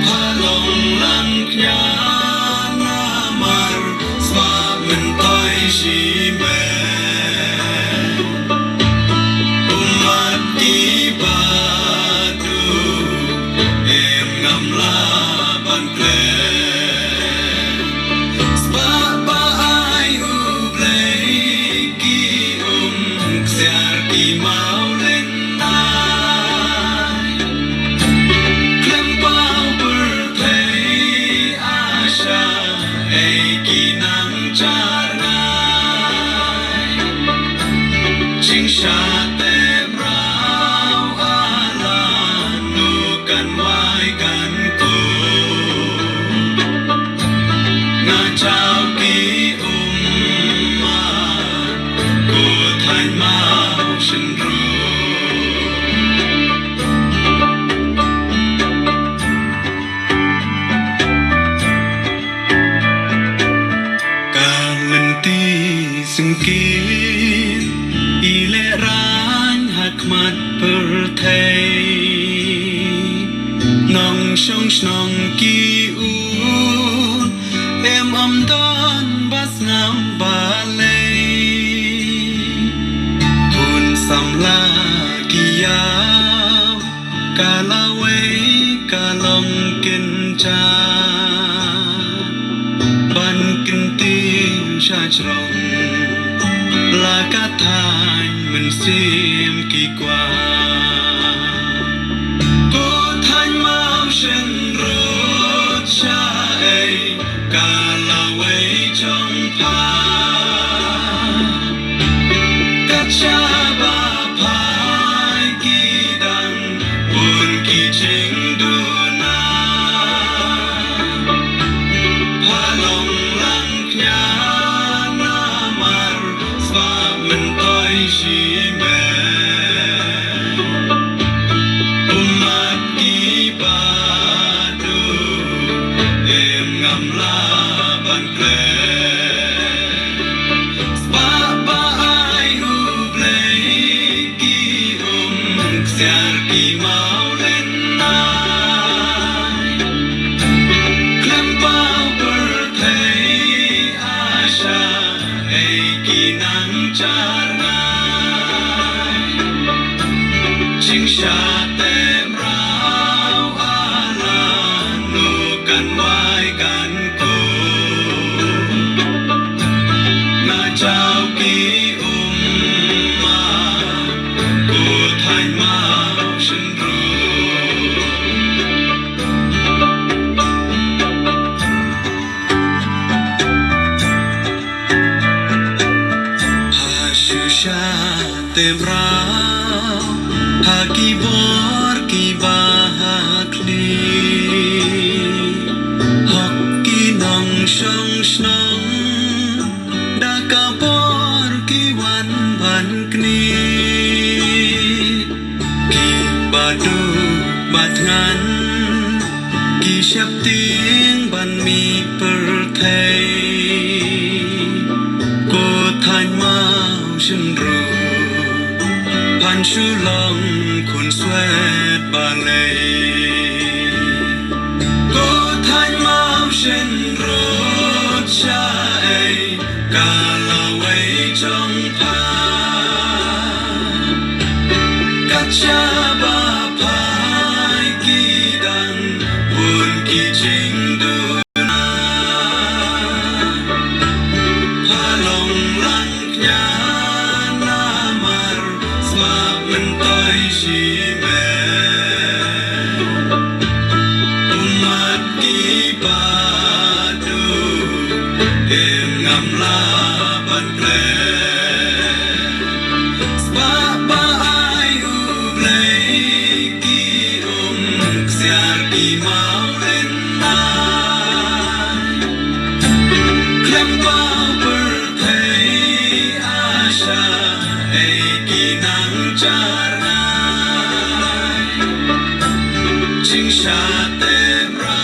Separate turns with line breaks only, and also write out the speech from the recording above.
Halong lang knya namar Swa mình tôi shi mê Umat ki batu Em ngam la ban ple Swa ba ai u ple Ki Xiar ki mau lên ai Klem bao bur thei Asha Ei ki nang char ngai Ching sha tem rao ala Nu kan wai kan tu Nga chao ki ma Cô thành mau shin ru Sừng kín y lệ rán hạt mặt bờ thầy nong sông nong ki un em âm đón bát nam ba lê kun sam la ki yam ka la wei ka long kin cha ban kin tim sha trong là cả thành mình xiêm kỳ qua cô thành mau sinh rốt cha ấy cả là quay trong pha cả cha ba phai kỳ đằng buồn kỳ chính đu na pha lòng lăng nhã mình tôi shi mê Umat ki badu Em ngam la ban ple Spa ba ai u ple Ki Xiar ki mau lên ai Klem bao bur thei Asha Ei ki nang char ngai Ching sha tem rao ala Nu kan wai kan ko Nga chao ki ma Cô thành mau shin ru Tem rao ha ki bor ki bahakli hok ki nong shong snong da ka bor ki wan ban kni ki badu bat ngan ki shap tiếng ban mi per thei cô thành mau shin ru Pan shu long kun sweat ba lei Cô thành mau shin rốt cha ấy Cả là quay trong pha Các cha ba phai kỳ đằng Buồn kỳ chính đu na Pha lòng lăng nhã mình tôi shi mê Umat ki badu Em ngam la ban ple Spa ba ai u ple Ki Xiar ki mau lên ai Klem bao bur thei Asha Ei ki nang char ngai Ching sha tem ra